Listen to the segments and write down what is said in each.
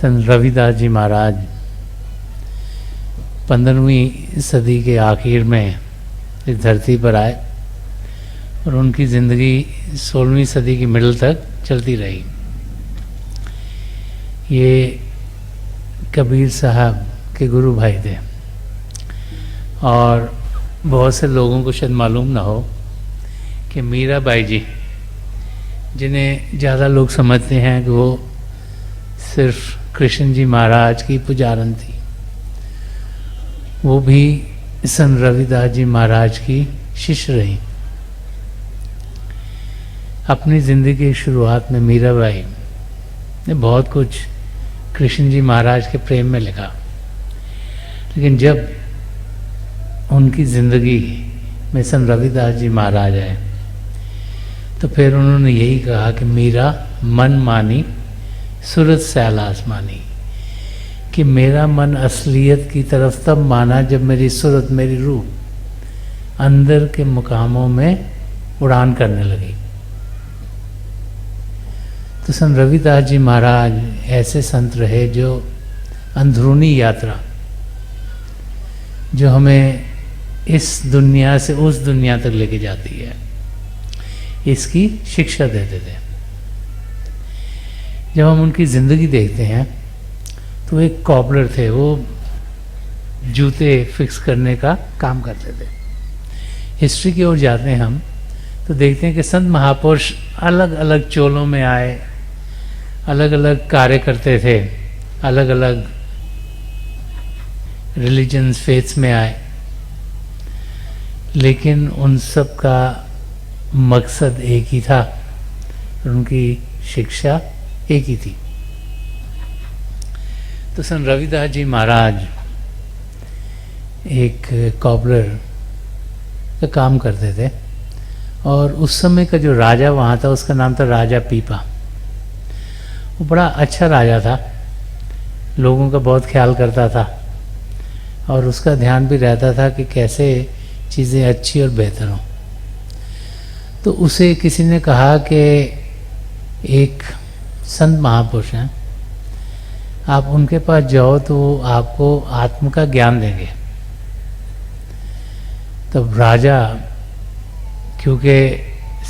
संत रविदास जी महाराज 15वीं सदी के आखिर में इस धरती पर आए और उनकी ज़िंदगी 16वीं सदी की मिडल तक चलती रही। ये कबीर साहब के गुरु भाई थे और बहुत से लोगों को शायद मालूम ना हो कि मीराबाई जी, जिन्हें ज़्यादा लोग समझते हैं कि वो सिर्फ कृष्ण जी महाराज की पुजारन थी, वो भी संत रविदास जी महाराज की शिष्य रही। अपनी ज़िंदगी की शुरुआत में मीराबाई ने बहुत कुछ कृष्ण जी महाराज के प्रेम में लिखा, लेकिन जब उनकी ज़िंदगी में संत रविदास जी महाराज आए तो फिर उन्होंने यही कहा कि मेरा मन मानी सूरत सैल आसमानी, कि मेरा मन असलियत की तरफ तब माना जब मेरी सूरत, मेरी रूह अंदर के मुकामों में उड़ान करने लगी। तो संत रविदास जी महाराज ऐसे संत रहे जो अंदरूनी यात्रा, जो हमें इस दुनिया से उस दुनिया तक लेके जाती है, इसकी शिक्षा देते थे। जब हम उनकी ज़िंदगी देखते हैं तो एक कॉबलर थे, वो जूते फिक्स करने का काम करते थे। हिस्ट्री की ओर जाते हैं हम तो देखते हैं कि संत महापुरुष अलग अलग चोलों में आए, अलग अलग कार्य करते थे, अलग अलग रिलीजन्स, फेथ्स में आए, लेकिन उन सब का मकसद एक ही था, उनकी शिक्षा एक ही थी। तो संत रविदास जी महाराज एक कॉबलर का काम करते थे और उस समय का जो राजा वहाँ था उसका नाम था राजा पीपा। वो बड़ा अच्छा राजा था, लोगों का बहुत ख्याल करता था और उसका ध्यान भी रहता था कि कैसे चीज़ें अच्छी और बेहतर हों। तो उसे किसी ने कहा कि एक संत महापुरुष हैं, आप उनके पास जाओ तो वो आपको आत्म का ज्ञान देंगे। तब राजा, क्योंकि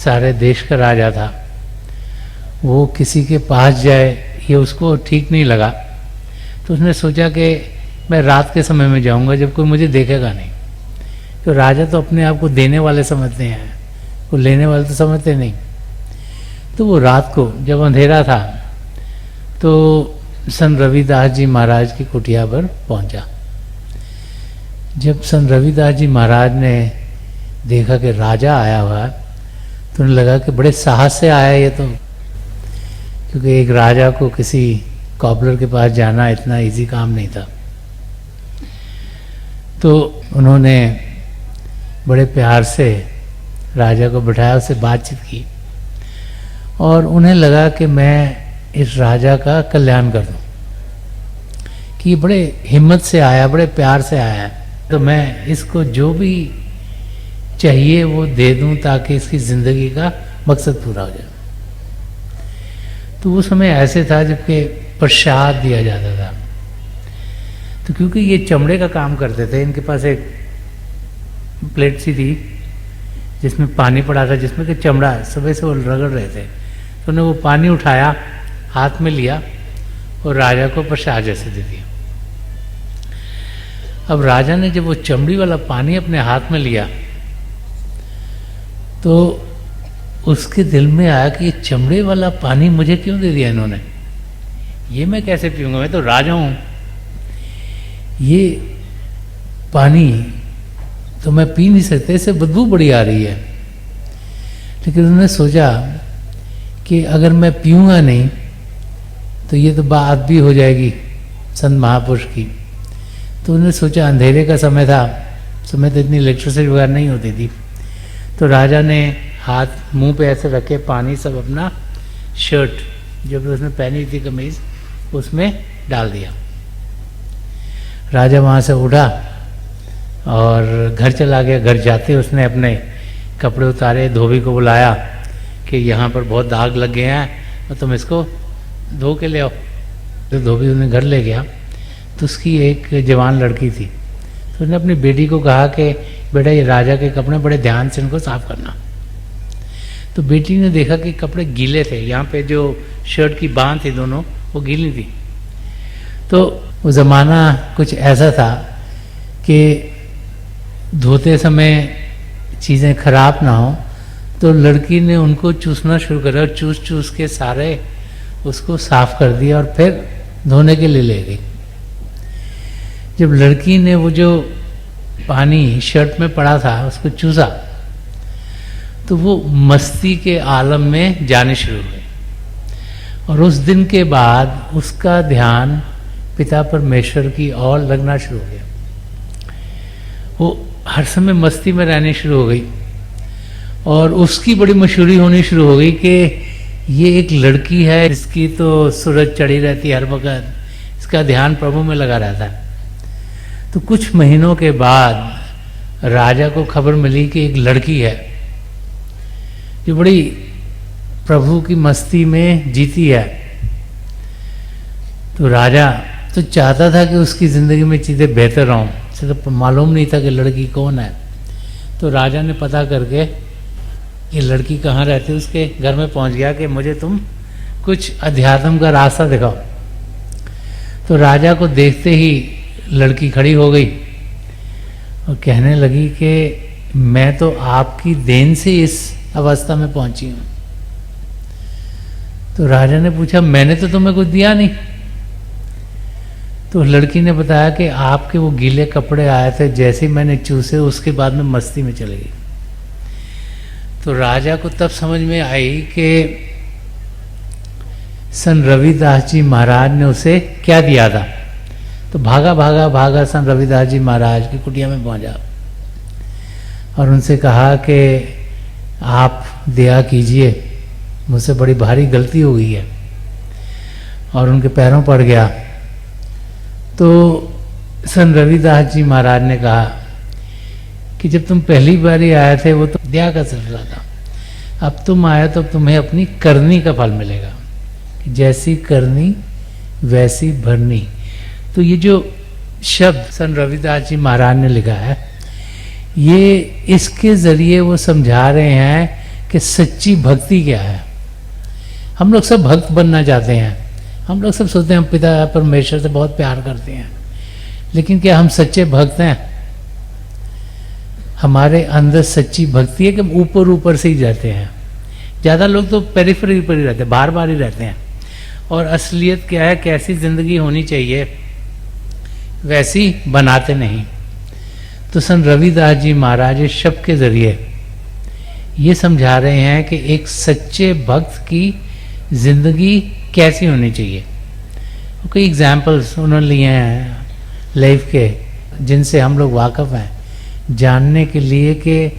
सारे देश का राजा था, वो किसी के पास जाए ये उसको ठीक नहीं लगा। तो उसने सोचा कि मैं रात के समय में जाऊंगा जब कोई मुझे देखेगा नहीं। तो राजा तो अपने आप को देने वाले समझते हैं, वो लेने वाले तो समझते नहीं। तो वो रात को जब अंधेरा था तो संत रविदास जी महाराज की कुटिया पर पहुंचा। जब संत रविदास जी महाराज ने देखा कि राजा आया हुआ तो उन्हें लगा कि बड़े साहस से आया ये तो, क्योंकि एक राजा को किसी कॉबलर के पास जाना इतना इजी काम नहीं था। तो उन्होंने बड़े प्यार से राजा को बिठाया, उससे बातचीत की और उन्हें लगा कि मैं इस राजा का कल्याण कर दूं, कि ये बड़े हिम्मत से आया, बड़े प्यार से आया है, तो मैं इसको जो भी चाहिए वो दे दूं ताकि इसकी ज़िंदगी का मकसद पूरा हो जाए। तो उस समय ऐसे था जबकि प्रसाद दिया जाता था। तो क्योंकि ये चमड़े का काम करते थे, इनके पास एक प्लेट सी थी जिसमें पानी पड़ा था, जिसमें कि चमड़ा सुबह से वो रगड़ रहे थे। तो उन्होंने वो पानी उठाया, हाथ में लिया और राजा को प्रसाद जैसे दे दिया। अब राजा ने जब वो चमड़ी वाला पानी अपने हाथ में लिया तो उसके दिल में आया कि ये चमड़े वाला पानी मुझे क्यों दे दिया इन्होंने, ये मैं कैसे पीऊँगा, मैं तो राजा हूँ, ये पानी तो मैं पी नहीं सकते, इससे बदबू बड़ी आ रही है। लेकिन उन्होंने सोचा कि अगर मैं पीऊँगा नहीं तो ये तो बात भी हो जाएगी संत महापुरुष की। तो उन्होंने सोचा, अंधेरे का समय था, समय तो इतनी इलेक्ट्रिसिटी वगैरह नहीं होती थी। तो राजा ने हाथ मुंह पे ऐसे रखे, पानी सब अपना शर्ट जो भी उसने पहनी थी कमीज उसमें डाल दिया। राजा वहाँ से उठा और घर चला गया। घर जाते उसने अपने कपड़े उतारे, धोबी को बुलाया कि यहाँ पर बहुत दाग लग गए हैं और तुम इसको धो के ले आओ। तो धोबी उन्हें घर ले गया, तो उसकी एक जवान लड़की थी, तो उसने अपनी बेटी को कहा कि बेटा ये राजा के कपड़े बड़े ध्यान से इनको साफ करना। तो बेटी ने देखा कि कपड़े गीले थे, यहाँ पे जो शर्ट की बांह थी दोनों वो गीली थी। तो वो ज़माना कुछ ऐसा था कि धोते समय चीज़ें खराब ना हो, तो लड़की ने उनको चूसना शुरू करा और चूस चूस के सारे उसको साफ कर दिया और फिर धोने के लिए ले गई। जब लड़की ने वो जो पानी शर्ट में पड़ा था उसको चूसा, तो वो मस्ती के आलम में जाने शुरू हुए, और उस दिन के बाद उसका ध्यान पिता परमेश्वर की ओर लगना शुरू हो गया। वो हर समय मस्ती में रहनी शुरू हो गई, और उसकी बड़ी मशहूरी होनी शुरू हो गई कि ये एक लड़की है, इसकी तो सूरज चढ़ी रहती है हर वक्त, इसका ध्यान प्रभु में लगा रहता है। तो कुछ महीनों के बाद राजा को खबर मिली कि एक लड़की है जो बड़ी प्रभु की मस्ती में जीती है। तो राजा तो चाहता था कि उसकी ज़िंदगी में चीज़ें बेहतर हों, उसे तो मालूम नहीं था कि लड़की कौन है। तो राजा ने पता करके ये लड़की कहाँ रहती है उसके घर में पहुंच गया कि मुझे तुम कुछ अध्यात्म का रास्ता दिखाओ। तो राजा को देखते ही लड़की खड़ी हो गई और कहने लगी कि मैं तो आपकी देन से इस अवस्था में पहुंची हूँ। तो राजा ने पूछा मैंने तो तुम्हें कुछ दिया नहीं। तो लड़की ने बताया कि आपके वो गीले कपड़े आए थे, जैसे ही मैंने चूसे उसके बाद में मस्ती में चले गई। तो राजा को तब समझ में आई कि सन रविदास जी महाराज ने उसे क्या दिया था। तो भागा भागा भागा सन रविदास जी महाराज की कुटिया में पहुंचा और उनसे कहा कि आप दया कीजिए, मुझसे बड़ी भारी गलती हो गई है, और उनके पैरों पड़ गया। तो सन रविदास जी महाराज ने कहा कि जब तुम पहली बार आए थे वो तो दया का सिलसिला था, अब तुम आए तो अब तुम्हें अपनी करनी का फल मिलेगा, जैसी करनी वैसी भरनी। तो ये जो शब्द सन रविदास जी महाराज ने लिखा है, ये इसके जरिए वो समझा रहे हैं कि सच्ची भक्ति क्या है। हम लोग सब भक्त बनना चाहते हैं, हम लोग सब सोचते हैं हम पिता परमेश्वर से बहुत प्यार करते हैं, लेकिन क्या हम सच्चे भक्त हैं? हमारे अंदर सच्ची भक्ति है कि हम ऊपर ऊपर से ही जाते हैं। ज़्यादा लोग तो पेरिफेरी पर ही रहते हैं, बार बार ही रहते हैं, और असलियत क्या है, कैसी ज़िंदगी होनी चाहिए वैसी बनाते नहीं। तो सन रविदास जी महाराज इस शब्द के जरिए ये समझा रहे हैं कि एक सच्चे भक्त की ज़िंदगी कैसी होनी चाहिए। कई एग्जाम्पल्स उन्होंने लिए हैं लाइफ के, जिनसे हम लोग वाकफ़ हैं, जानने के लिए कि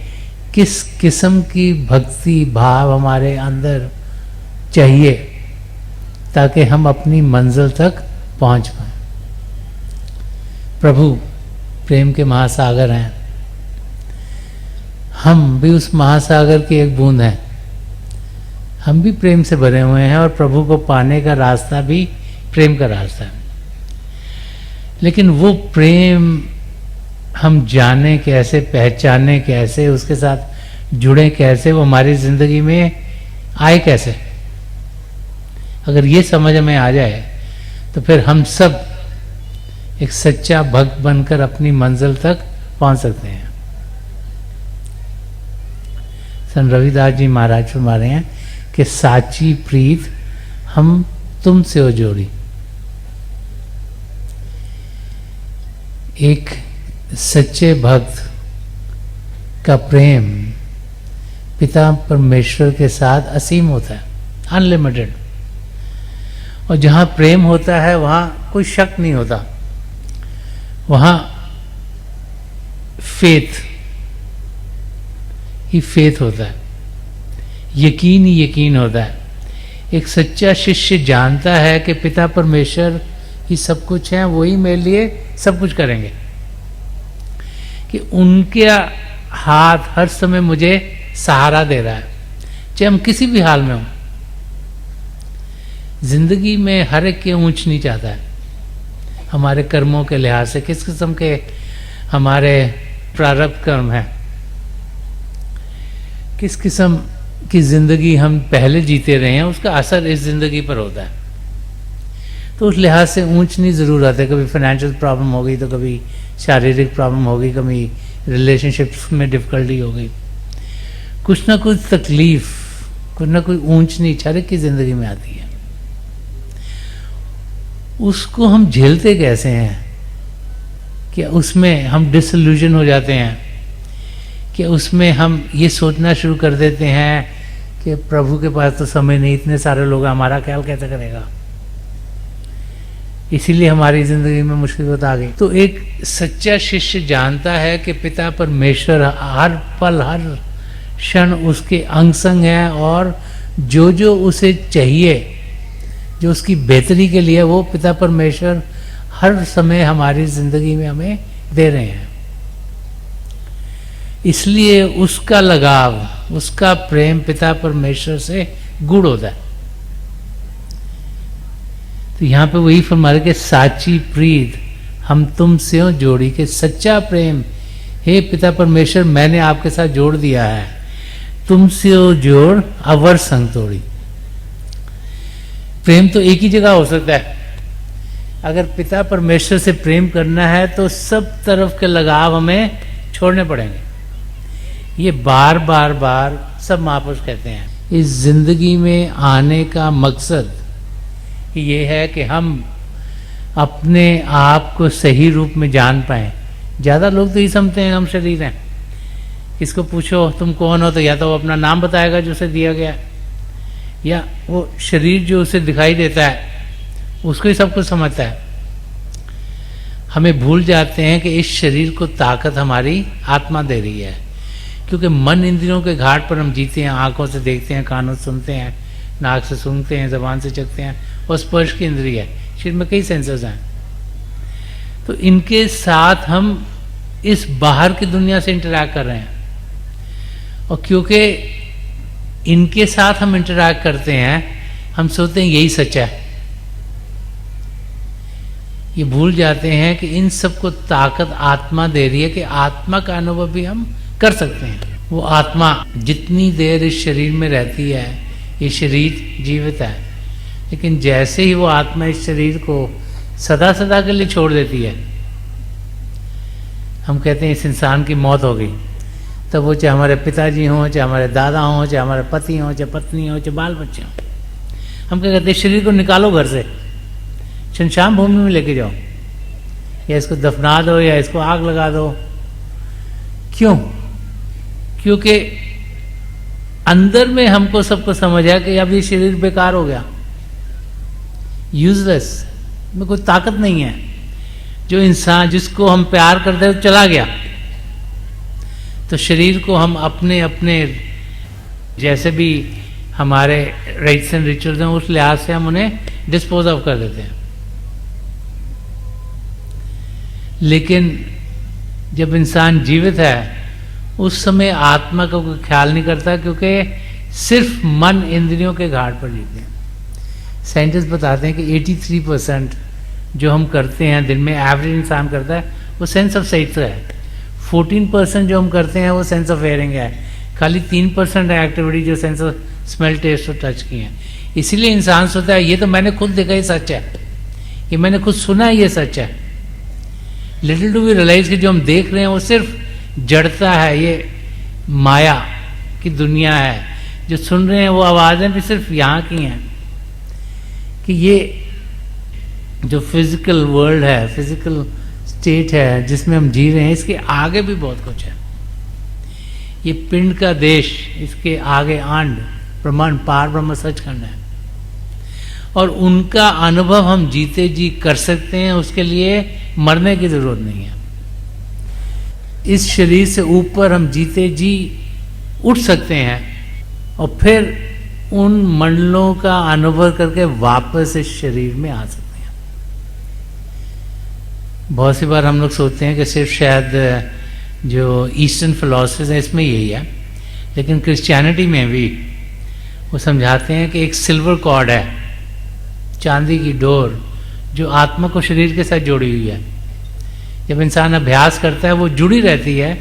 किस किस्म की भक्ति भाव हमारे अंदर चाहिए ताकि हम अपनी मंजिल तक पहुंच पाएं। प्रभु प्रेम के महासागर हैं, हम भी उस महासागर की एक बूंद हैं। हम भी प्रेम से भरे हुए हैं और प्रभु को पाने का रास्ता भी प्रेम का रास्ता है। लेकिन वो प्रेम हम जाने कैसे, पहचाने कैसे, उसके साथ जुड़े कैसे, वो हमारी ज़िंदगी में आए कैसे? अगर ये समझ में आ जाए तो फिर हम सब एक सच्चा भक्त बनकर अपनी मंजिल तक पहुंच सकते हैं। सन रविदास जी महाराज फरमा रहे हैं कि साची प्रीत हम तुमसे हो जोड़ी। एक सच्चे भक्त का प्रेम पिता परमेश्वर के साथ असीम होता है, अनलिमिटेड। और जहाँ प्रेम होता है वहाँ कोई शक नहीं होता, वहाँ फेथ ही फेथ होता है, यकीन ही यकीन होता है। एक सच्चा शिष्य जानता है कि पिता परमेश्वर ही सब कुछ है, वही मेरे लिए सब कुछ करेंगे, कि उनके हाथ हर समय मुझे सहारा दे रहा है, चाहे हम किसी भी हाल में हों। जिंदगी में हर एक के ऊंच नीच आता है, हमारे कर्मों के लिहाज से, किस किस्म के हमारे प्रारब्ध कर्म है, किस किस्म की जिंदगी हम पहले जीते रहे हैं, उसका असर इस जिंदगी पर होता है। तो उस लिहाज से ऊंच नीच जरूर आते हैं। कभी फाइनेंशियल प्रॉब्लम हो गई, तो कभी शारीरिक प्रॉब्लम हो गई, कभी रिलेशनशिप्स में डिफिकल्टी हो गई, कुछ ना कुछ तकलीफ, कुछ ना कुछ ऊंच नीच हर एक की जिंदगी में आती है। उसको हम झेलते कैसे हैं? कि उसमें हम डिसइल्यूजन हो जाते हैं, कि उसमें हम ये सोचना शुरू कर देते हैं कि प्रभु के पास तो समय नहीं, इतने सारे लोग, हमारा ख्याल कैसे करेगा, इसीलिए हमारी जिंदगी में मुसीबत आ गई। तो एक सच्चा शिष्य जानता है कि पिता परमेश्वर हर पल हर क्षण उसके अंग संग है, और जो जो उसे चाहिए, जो उसकी बेहतरी के लिए, वो पिता परमेश्वर हर समय हमारी जिंदगी में हमें दे रहे हैं। इसलिए उसका लगाव, उसका प्रेम पिता परमेश्वर से गुड़ होता है। तो यहाँ पे वही फरमा रहे कि साची प्रीत हम तुमसे हो जोड़ी, के सच्चा प्रेम हे पिता परमेश्वर मैंने आपके साथ जोड़ दिया है, तुमसे हो जोड़ अवर संग तोड़ी। प्रेम तो एक ही जगह हो सकता है। अगर पिता परमेश्वर से प्रेम करना है तो सब तरफ के लगाव हमें छोड़ने पड़ेंगे। ये बार बार बार सब महापुरुष कहते हैं। इस जिंदगी में आने का मकसद ये है कि हम अपने आप को सही रूप में जान पाएं। ज़्यादा लोग तो ये समझते हैं हम शरीर हैं, किसको पूछो तुम कौन हो, तो या तो वो अपना नाम बताएगा जो उसे दिया गया, या वो शरीर जो उसे दिखाई देता है उसको ही सब कुछ समझता है। हमें भूल जाते हैं कि इस शरीर को ताकत हमारी आत्मा दे रही है, क्योंकि मन इंद्रियों के घाट पर हम जीते हैं। आंखों से देखते हैं, कानों से सुनते हैं, नाक से सूंघते हैं, जबान से चखते हैं, और स्पर्श की इंद्रिय है। शरीर में कई सेंसर्स हैं। तो इनके साथ हम इस बाहर की दुनिया से इंटरैक्ट कर रहे हैं, और क्योंकि इनके साथ हम इंटरैक्ट करते हैं, हम सोचते हैं यही सच्चा है। ये भूल जाते हैं कि इन सबको ताकत आत्मा दे रही है, कि आत्मा का अनुभव भी हम कर सकते हैं। वो आत्मा जितनी देर इस शरीर में रहती है, ये शरीर जीवित है, लेकिन जैसे ही वो आत्मा इस शरीर को सदा सदा के लिए छोड़ देती है, हम कहते हैं इस इंसान की मौत हो गई, तब वो चाहे हमारे पिताजी हों, चाहे हमारे दादा हों, चाहे हमारे पति हों, चाहे पत्नी हो, चाहे बाल बच्चे हों, हम क्या कहते हैं शरीर को निकालो घर से, शमशान भूमि में लेके जाओ, या इसको दफना दो, या इसको आग लगा दो। क्यों? क्योंकि अंदर में हमको सबको समझ है कि अब ये शरीर बेकार हो गया, यूजलेस, में कोई ताकत नहीं है। जो इंसान जिसको हम प्यार करते हैं चला गया, तो शरीर को हम अपने अपने जैसे भी हमारे राइट्स एंड रिचुअल्स हैं उस लिहाज से हम उन्हें डिस्पोज ऑफ कर देते हैं। लेकिन जब इंसान जीवित है उस समय आत्मा का कोई ख्याल नहीं करता, क्योंकि सिर्फ मन इंद्रियों के घाट पर जीते हैं। साइंटिस्ट बताते हैं कि 83% जो हम करते हैं दिन में, एवरेज इंसान करता है, वो सेंस ऑफ साइट है। 14% जो हम करते हैं वो सेंस ऑफ हेयरिंग है। खाली 3% है एक्टिविटी जो सेंस ऑफ स्मेल, टेस्ट और टच की है। इसीलिए इंसान सोचता है ये तो मैंने खुद देखा, ये सच है, ये मैंने खुद सुना है, ये सच है। लिटिल टू वी रियलाइज कि जो हम देख रहे हैं वो सिर्फ जड़ता है, ये माया की दुनिया है। जो सुन रहे हैं वो आवाज़ें भी सिर्फ यहाँ की हैं, कि ये जो फिजिकल वर्ल्ड है, फिजिकल स्टेट है जिसमें हम जी रहे हैं, इसके आगे भी बहुत कुछ है। ये पिंड का देश, इसके आगे आंड ब्रह्मांड पार ब्रह्म सचखंड है, और उनका अनुभव हम जीते जी कर सकते हैं। उसके लिए मरने की जरूरत नहीं है। इस शरीर से ऊपर हम जीते जी उठ सकते हैं, और फिर उन मंडलों का अनुभव करके वापस इस शरीर में आ सकते हैं। बहुत सी बार हम लोग सोचते हैं कि सिर्फ शायद जो ईस्टर्न फिलॉसफीज है इसमें यही है, लेकिन क्रिश्चियनिटी में भी वो समझाते हैं कि एक सिल्वर कॉर्ड है चांदी की डोर जो आत्मा को शरीर के साथ जोड़ी हुई है। जब इंसान अभ्यास करता है वो जुड़ी रहती है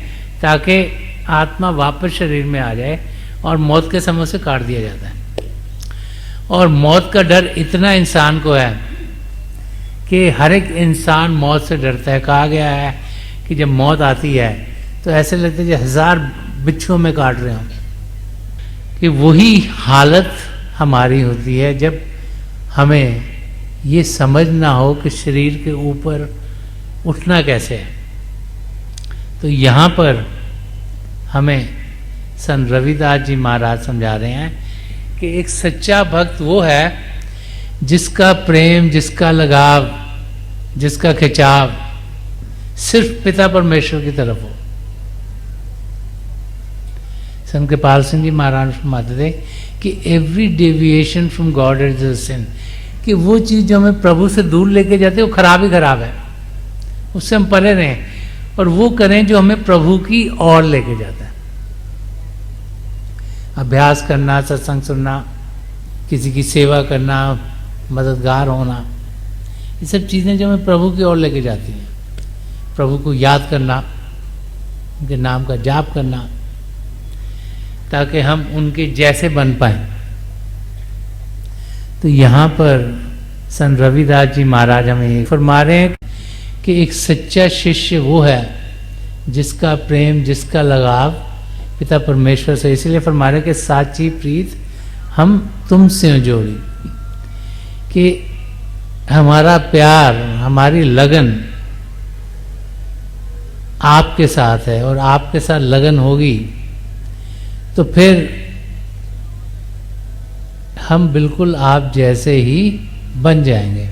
ताकि आत्मा वापस शरीर में आ जाए और मौत के समय से काट दिया जाता है। और मौत का डर इतना इंसान को है कि हर एक इंसान मौत से डरता है। कहा गया है कि जब मौत आती है तो ऐसे लगता है कि 1000 बिच्छुओं में काट रहे हों। कि वही हालत हमारी होती है जब हमें ये समझ ना हो कि शरीर के ऊपर उठना कैसे है। तो यहाँ पर हमें संत रविदास जी महाराज समझा रहे हैं कि एक सच्चा भक्त वो है जिसका प्रेम, जिसका लगाव, जिसका खिंचाव सिर्फ पिता परमेश्वर की तरफ हो। संत कृपाल सिंह जी महाराज फरमाते थे कि every deviation from God is a sin, कि वो चीज़ जो हमें प्रभु से दूर लेके जाते है वो खराब ही खराब है, उससे हम परे रहें और वो करें जो हमें प्रभु की ओर लेके जाता है। अभ्यास करना, सत्संग सुनना, किसी की सेवा करना, मददगार होना, ये सब चीज़ें जो हमें प्रभु की ओर लेके जाती हैं। प्रभु को याद करना, उनके नाम का जाप करना ताकि हम उनके जैसे बन पाए। तो यहाँ पर संत रविदास जी महाराज हमें फरमा रहे हैं कि एक सच्चा शिष्य वो है जिसका प्रेम, जिसका लगाव पिता परमेश्वर से। इसलिए फरमा रहे कि साची प्रीत हम तुमसे जोड़ी, कि हमारा प्यार, हमारी लगन आपके साथ है और आपके साथ लगन होगी तो फिर हम बिल्कुल आप जैसे ही बन जाएंगे।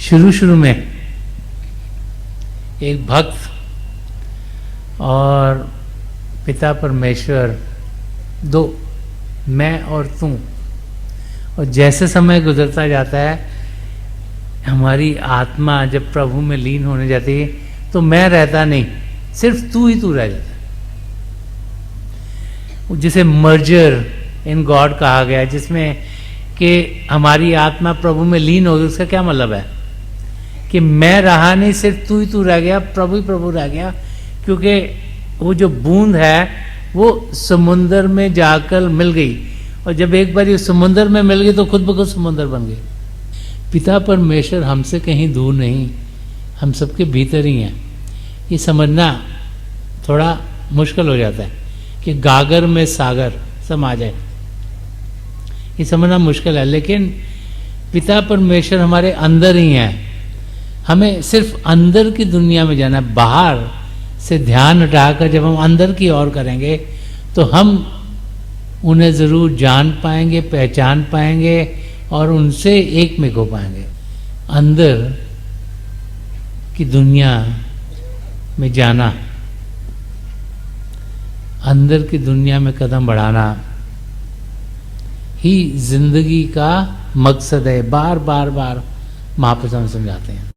शुरू शुरू में एक भक्त और पिता परमेश्वर, दो, मैं और तू, और जैसे समय गुजरता जाता है हमारी आत्मा जब प्रभु में लीन होने जाती है तो मैं रहता नहीं, सिर्फ तू ही तू रह जाता है। जिसे मर्जर इन गॉड कहा गया है, जिसमें कि हमारी आत्मा प्रभु में लीन होगी। उसका क्या मतलब है कि मैं रहा नहीं, सिर्फ तू ही तू रह गया, प्रभु ही प्रभु रह गया। क्योंकि वो जो बूंद है वो समुंदर में जाकर मिल गई, और जब एक बार ये समुंदर में मिल गई तो खुद ब खुद समुंदर बन गई। पिता परमेश्वर हमसे कहीं दूर नहीं, हम सबके भीतर ही हैं। ये समझना थोड़ा मुश्किल हो जाता है कि गागर में सागर समा जाए, ये समझना मुश्किल है। लेकिन पिता परमेश्वर हमारे अंदर ही हैं। हमें सिर्फ अंदर की दुनिया में जाना है। बाहर से ध्यान हटाकर जब हम अंदर की ओर करेंगे तो हम उन्हें ज़रूर जान पाएंगे, पहचान पाएंगे और उनसे एक में हो पाएंगे। अंदर की दुनिया में जाना, अंदर की दुनिया में कदम बढ़ाना ही जिंदगी का मकसद है। बार बार बार महाप्रभु समझाते हैं।